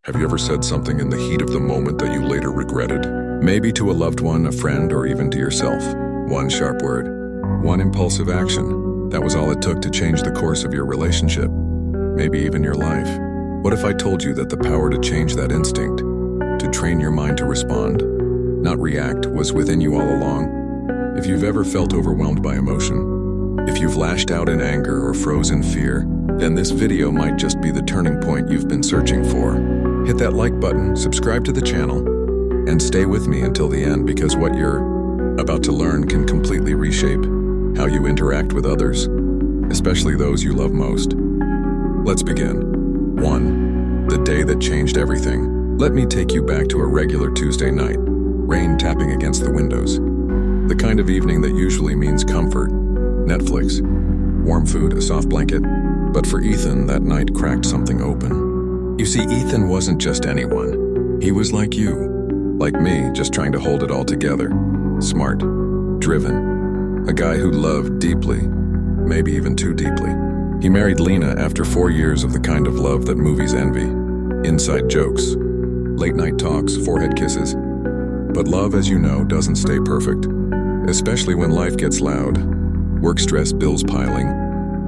Have you ever said something in the heat of the moment that you later regretted? Maybe to a loved one, a friend, or even to yourself. One sharp word, one impulsive action. That was all it took to change the course of your relationship, maybe even your life. What if I told you that the power to change that instinct, to train your mind to respond, not react, was within you all along? If you've ever felt overwhelmed by emotion, if you've lashed out in anger or froze in fear, then this video might just be the turning point you've been searching for. Hit that like button, subscribe to the channel, and stay with me until the end, because what you're about to learn can completely reshape how you interact with others, especially those you love most. Let's begin. 1. The day that changed everything. Let me take you back to a regular Tuesday night, rain tapping against the windows. The kind of evening that usually means comfort, Netflix, warm food, a soft blanket. But for Ethan, that night cracked something open. You see, Ethan wasn't just anyone. He was like you, like me, just trying to hold it all together. Smart, driven, a guy who loved deeply, maybe even too deeply. He married Lena after 4 years of the kind of love that movies envy. Inside jokes, late night talks, forehead kisses. But love, as you know, doesn't stay perfect, especially when life gets loud, work stress, bills piling,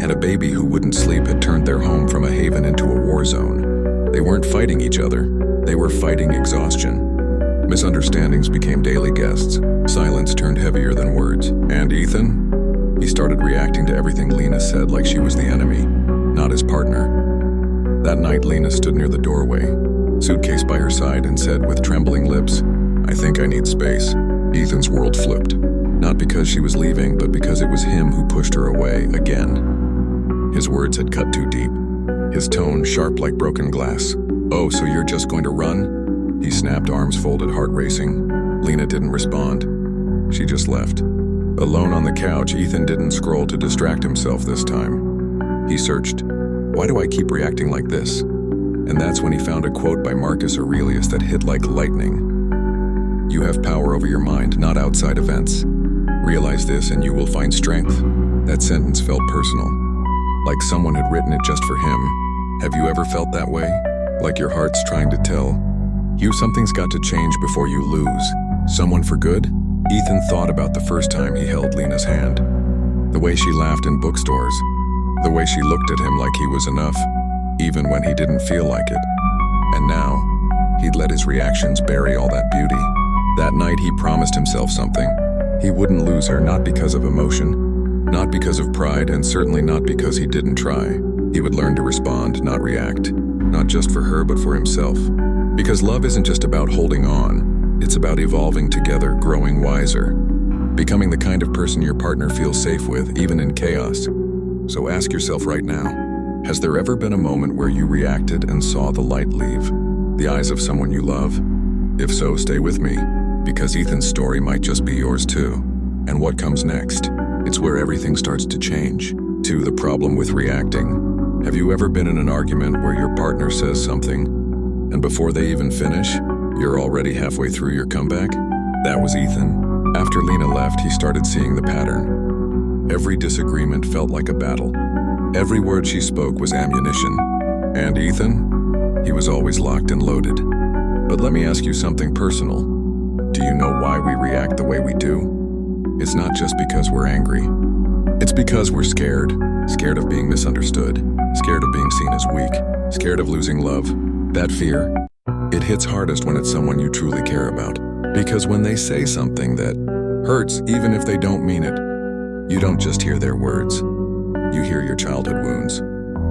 and a baby who wouldn't sleep had turned their home from a haven into a war zone. They weren't fighting each other, they were fighting exhaustion. Misunderstandings became daily guests, silence turned heavier than words. And Ethan? He started reacting to everything Lena said like she was the enemy, not his partner. That night, Lena stood near the doorway, suitcase by her side, and said with trembling lips, "I think I need space." Ethan's world flipped, not because she was leaving, but because it was him who pushed her away again. His words had cut too deep, his tone sharp like broken glass. "Oh, so you're just going to run?" He snapped, arms folded, heart racing. Lena didn't respond. She just left. Alone on the couch, Ethan didn't scroll to distract himself this time. He searched. Why do I keep reacting like this? And that's when he found a quote by Marcus Aurelius that hit like lightning. "You have power over your mind, not outside events. Realize this and you will find strength." That sentence felt personal, like someone had written it just for him. Have you ever felt that way? Like your heart's trying to tell you something's got to change before you lose someone for good? Ethan thought about the first time he held Lena's hand, the way she laughed in bookstores, the way she looked at him like he was enough, even when he didn't feel like it. And now, he'd let his reactions bury all that beauty. That night he promised himself something. He wouldn't lose her, not because of emotion, not because of pride, and certainly not because he didn't try. He would learn to respond, not react, not just for her, but for himself. Because love isn't just about holding on, it's about evolving together, growing wiser, becoming the kind of person your partner feels safe with, even in chaos. So ask yourself right now, has there ever been a moment where you reacted and saw the light leave the eyes of someone you love? If so, stay with me, because Ethan's story might just be yours too. And what comes next? It's where everything starts to change. 2. The problem with reacting. Have you ever been in an argument where your partner says something, and before they even finish, you're already halfway through your comeback? That was Ethan. After Lena left, he started seeing the pattern. Every disagreement felt like a battle. Every word she spoke was ammunition. And Ethan? He was always locked and loaded. But let me ask you something personal. Do you know why we react the way we do? It's not just because we're angry. It's because we're scared. Scared of being misunderstood. Scared of being seen as weak. Scared of losing love. That fear, it hits hardest when it's someone you truly care about. Because when they say something that hurts, even if they don't mean it, you don't just hear their words. You hear your childhood wounds,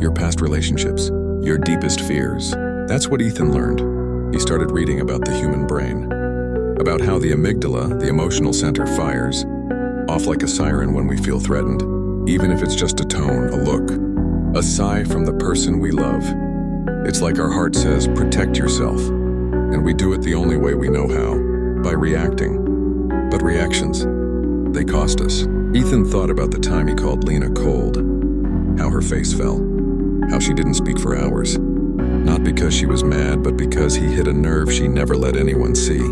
your past relationships, your deepest fears. That's what Ethan learned. He started reading about the human brain, about how the amygdala, the emotional center, fires off like a siren when we feel threatened, even if it's just a tone, a look, a sigh from the person we love. It's like our heart says, protect yourself, and we do it the only way we know how, by reacting. But reactions, they cost us. Ethan thought about the time he called Lena cold, how her face fell, how she didn't speak for hours, not because she was mad, but because he hit a nerve she never let anyone see.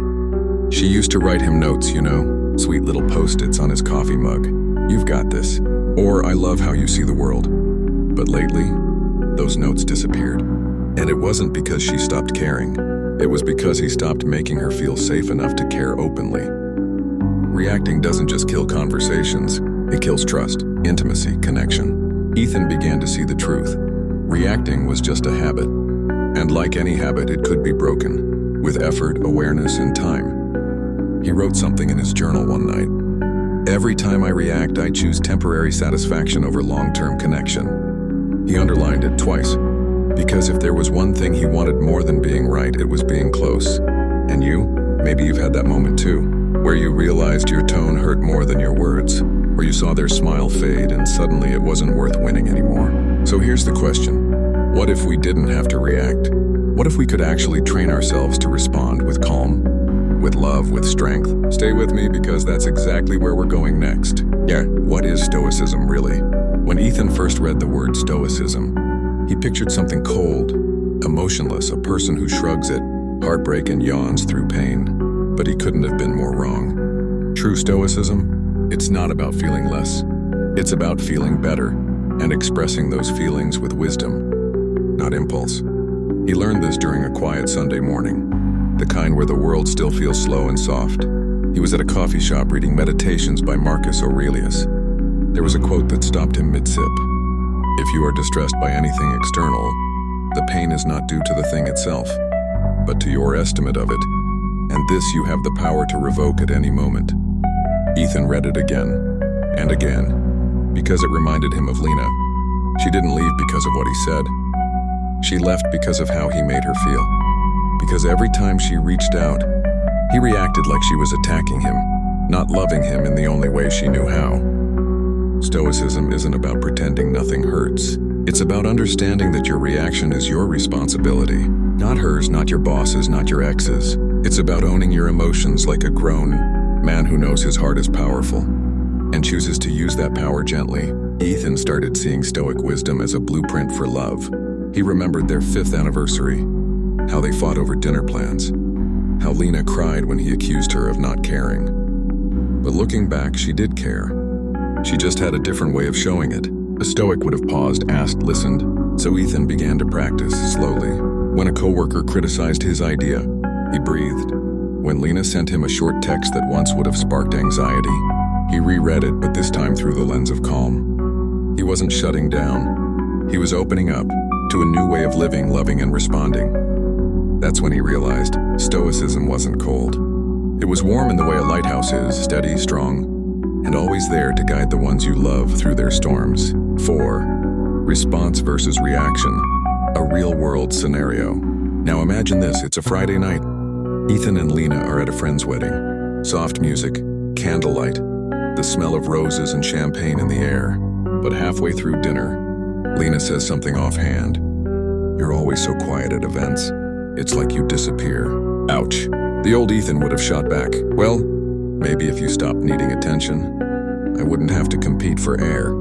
She used to write him notes, you know, sweet little post-its on his coffee mug. "You've got this," or "I love how you see the world." But lately, those notes disappeared. And it wasn't because she stopped caring. It was because he stopped making her feel safe enough to care openly. Reacting doesn't just kill conversations, it kills trust, intimacy, connection. Ethan began to see the truth. Reacting was just a habit. And like any habit, it could be broken, with effort, awareness, and time. He wrote something in his journal one night. Every time I react, I choose temporary satisfaction over long-term connection. He underlined it twice, because if there was one thing he wanted more than being right, it was being close. And you? Maybe you've had that moment too, where you realized your tone hurt more than your words, where you saw their smile fade and suddenly it wasn't worth winning anymore. So here's the question. What if we didn't have to react? What if we could actually train ourselves to respond with calm, with love, with strength? Stay with me because that's exactly where we're going next. Yeah, what is Stoicism really? When Ethan first read the word Stoicism, he pictured something cold, emotionless, a person who shrugs at heartbreak and yawns through pain. But he couldn't have been more wrong. True Stoicism, it's not about feeling less. It's about feeling better and expressing those feelings with wisdom, not impulse. He learned this during a quiet Sunday morning, the kind where the world still feels slow and soft. He was at a coffee shop reading Meditations by Marcus Aurelius. There was a quote that stopped him mid-sip. If you are distressed by anything external, the pain is not due to the thing itself, but to your estimate of it, and this you have the power to revoke at any moment. Ethan read it again and again, because it reminded him of Lena. She didn't leave because of what he said. She left because of how he made her feel. Because every time she reached out, he reacted like she was attacking him, not loving him in the only way she knew how. Stoicism isn't about pretending nothing hurts. It's about understanding that your reaction is your responsibility, not hers, not your boss's, not your ex's. It's about owning your emotions like a grown man who knows his heart is powerful and chooses to use that power gently. Ethan started seeing Stoic wisdom as a blueprint for love. He remembered their 5th anniversary, how they fought over dinner plans, how Lena cried when he accused her of not caring. But looking back, she did care. She just had a different way of showing it. A Stoic would have paused, asked, listened. So Ethan began to practice slowly. When a coworker criticized his idea, he breathed. When Lena sent him a short text that once would have sparked anxiety, he reread it, but this time through the lens of calm. He wasn't shutting down. He was opening up to a new way of living, loving, and responding. That's when he realized Stoicism wasn't cold. It was warm in the way a lighthouse is, steady, strong, and always there to guide the ones you love through their storms. 4. Response versus reaction. A real-world scenario. Now imagine this, it's a Friday night. Ethan and Lena are at a friend's wedding. Soft music, candlelight, the smell of roses and champagne in the air. But halfway through dinner, Lena says something offhand. You're always so quiet at events. It's like you disappear. Ouch. The old Ethan would have shot back. Well, maybe if you stopped needing attention, I wouldn't have to compete for air.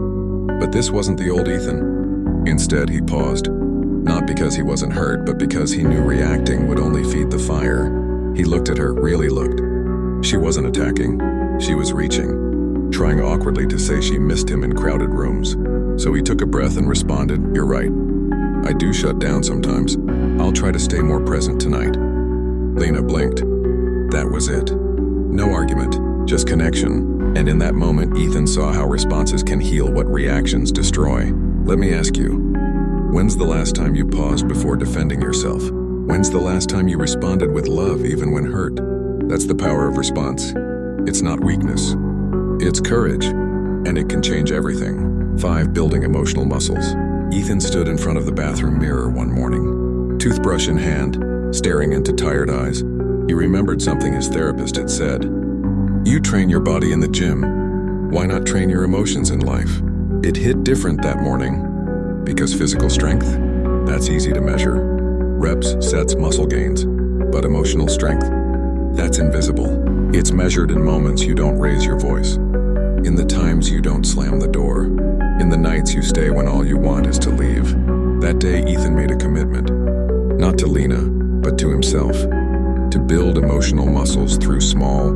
But this wasn't the old Ethan. Instead, he paused. Not because he wasn't hurt, but because he knew reacting would only feed the fire. He looked at her, really looked. She wasn't attacking. She was reaching, trying awkwardly to say she missed him in crowded rooms. So he took a breath and responded, You're right. I do shut down sometimes. I'll try to stay more present tonight. Lena blinked. That was it. No argument, just connection. And in that moment, Ethan saw how responses can heal what reactions destroy. Let me ask you, when's the last time you paused before defending yourself? When's the last time you responded with love even when hurt? That's the power of response. It's not weakness. It's courage, and it can change everything. 5. Building emotional muscles. Ethan stood in front of the bathroom mirror one morning, toothbrush in hand, staring into tired eyes. He remembered something his therapist had said. You train your body in the gym. Why not train your emotions in life? It hit different that morning, because physical strength, that's easy to measure. Reps, sets, muscle gains. But emotional strength, that's invisible. It's measured in moments you don't raise your voice, in the times you don't slam the door, in the nights you stay when all you want is to leave. That day, Ethan made a commitment, not to Lena, but to himself, to build emotional muscles through small,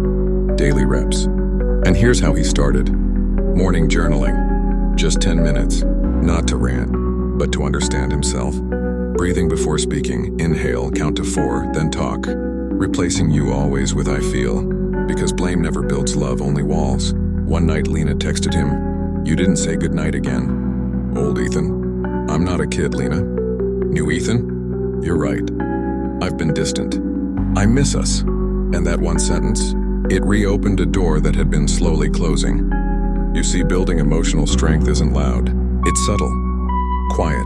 daily reps. And here's how he started. Morning journaling, just 10 minutes, not to rant, but to understand himself. Breathing before speaking, inhale, count to 4, then talk. Replacing you always with I feel. Because blame never builds love, only walls. One night Lena texted him, "You didn't say goodnight again." Old Ethan. "I'm not a kid, Lena." New Ethan. "You're right. I've been distant. I miss us." And that one sentence, it reopened a door that had been slowly closing. You see, building emotional strength isn't loud. It's subtle, quiet.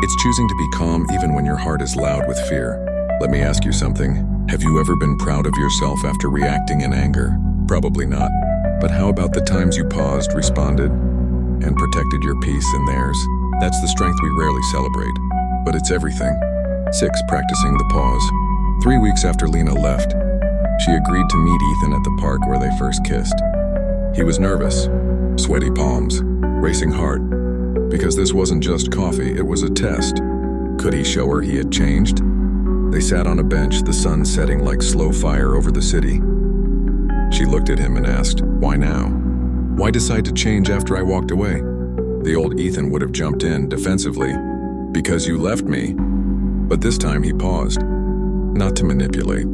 It's choosing to be calm even when your heart is loud with fear. Let me ask you something. Have you ever been proud of yourself after reacting in anger? Probably not. But how about the times you paused, responded, and protected your peace and theirs? That's the strength we rarely celebrate, but it's everything. 6. Practicing the pause. 3 weeks after Lena left, she agreed to meet Ethan at the park where they first kissed. He was nervous, sweaty palms, racing heart, because this wasn't just coffee, it was a test. Could he show her he had changed? They sat on a bench, the sun setting like slow fire over the city. She looked at him and asked, "Why now? Why decide to change after I walked away?" The old Ethan would have jumped in defensively, "Because you left me." But this time he paused, not to manipulate,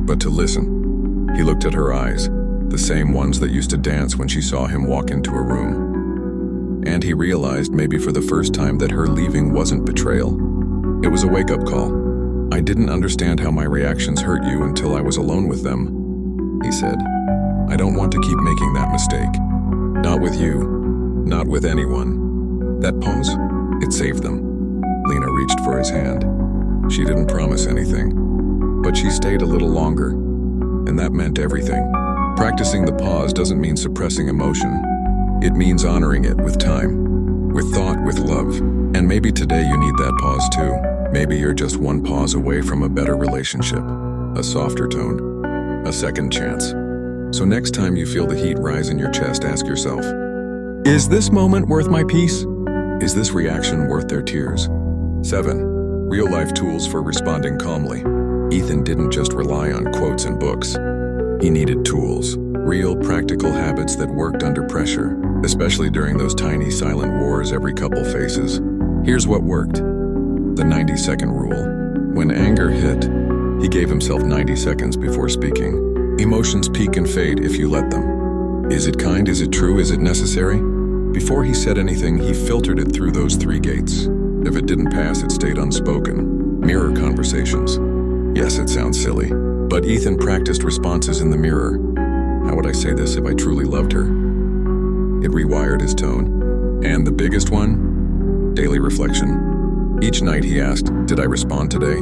but to listen. He looked at her eyes, the same ones that used to dance when she saw him walk into a room. And he realized, maybe for the first time, that her leaving wasn't betrayal. It was a wake-up call. "I didn't understand how my reactions hurt you until I was alone with them," he said. "I don't want to keep making that mistake. Not with you, not with anyone." That pause, it saved them. Lena reached for his hand. She didn't promise anything, but she stayed a little longer, and that meant everything. Practicing the pause doesn't mean suppressing emotion. It means honoring it with time, with thought, with love. And maybe today you need that pause too. Maybe you're just one pause away from a better relationship, a softer tone, a second chance. So next time you feel the heat rise in your chest, ask yourself, is this moment worth my peace? Is this reaction worth their tears? 7. Real-life tools for responding calmly. Ethan didn't just rely on quotes and books. He needed tools, real practical habits that worked under pressure, especially during those tiny silent wars every couple faces. Here's what worked. The 90-second rule. When anger hit, he gave himself 90 seconds before speaking. Emotions peak and fade if you let them. Is it kind? Is it true? Is it necessary? Before he said anything, he filtered it through those 3 gates. If it didn't pass, it stayed unspoken. Mirror conversations. Yes, it sounds silly, but Ethan practiced responses in the mirror. How would I say this if I truly loved her? It rewired his tone. And the biggest one? Daily reflection. Each night he asked, did I respond today?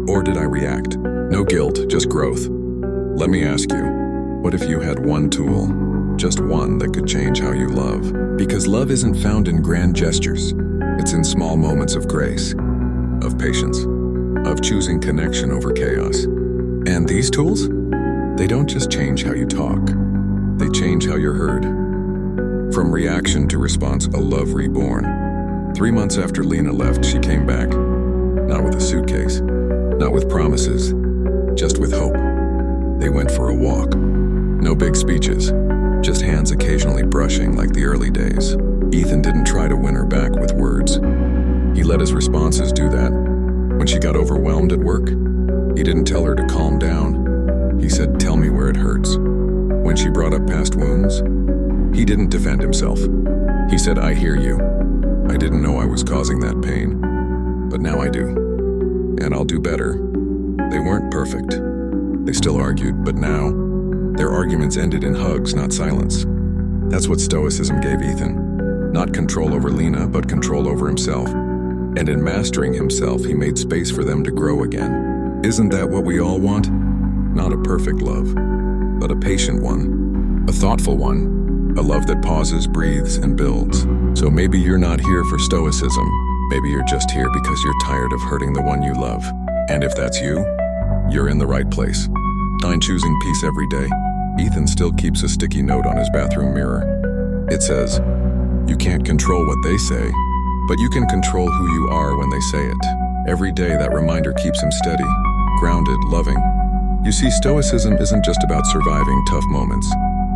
Or did I react? No guilt, just growth. Let me ask you, what if you had one tool, just one, that could change how you love? Because love isn't found in grand gestures. It's in small moments of grace, of patience, of choosing connection over chaos. And these tools? They don't just change how you talk. They change how you're heard. From reaction to response, a love reborn. 3 months after Lena left, she came back. Not with a suitcase, not with promises, just with hope. They went for a walk. No big speeches, just hands occasionally brushing like the early days. Ethan didn't try to win her back with words. He let his responses do that. When she got overwhelmed at work, he didn't tell her to calm down. He said, tell me where it hurts. When she brought up past wounds, he didn't defend himself. He said, I hear you. I didn't know I was causing that pain, but now I do. And I'll do better. They weren't perfect. They still argued, but now, their arguments ended in hugs, not silence. That's what Stoicism gave Ethan. Not control over Lena, but control over himself. And in mastering himself, he made space for them to grow again. Isn't that what we all want? Not a perfect love, but a patient one, a thoughtful one, a love that pauses, breathes, and builds. So maybe you're not here for Stoicism. Maybe you're just here because you're tired of hurting the one you love. And if that's you, you're in the right place. 9. Choosing peace every day. Ethan still keeps a sticky note on his bathroom mirror. It says, you can't control what they say, but you can control who you are when they say it. Every day that reminder keeps him steady, grounded, loving. You see, Stoicism isn't just about surviving tough moments.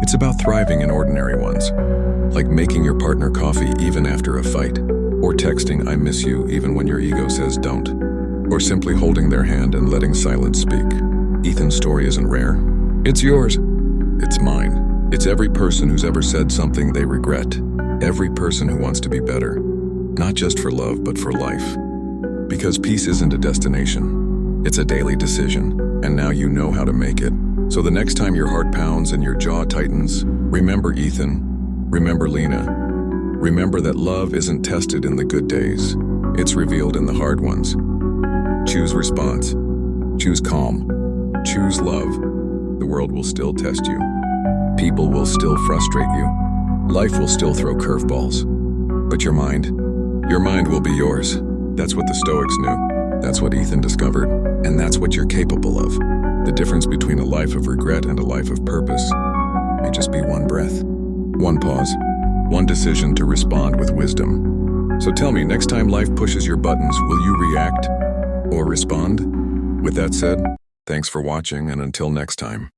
It's about thriving in ordinary ones, like making your partner coffee even after a fight, or Or texting "I miss you" even when your ego says don't. Or simply holding their hand and letting silence speak. Ethan's story isn't rare. It's yours. It's mine. It's every person who's ever said something they regret. Every person who wants to be better. Not just for love, but for life. Because peace isn't a destination. It's a daily decision. And now you know how to make it. So the next time your heart pounds and your jaw tightens, remember Ethan. Remember Lena. Remember that love isn't tested in the good days. It's revealed in the hard ones. Choose response. Choose calm. Choose love. The world will still test you. People will still frustrate you. Life will still throw curveballs. But your mind will be yours. That's what the Stoics knew. That's what Ethan discovered. And that's what you're capable of. The difference between a life of regret and a life of purpose may just be one breath, one pause, one decision to respond with wisdom. So tell me, next time life pushes your buttons, will you react or respond? With that said, thanks for watching, and until next time.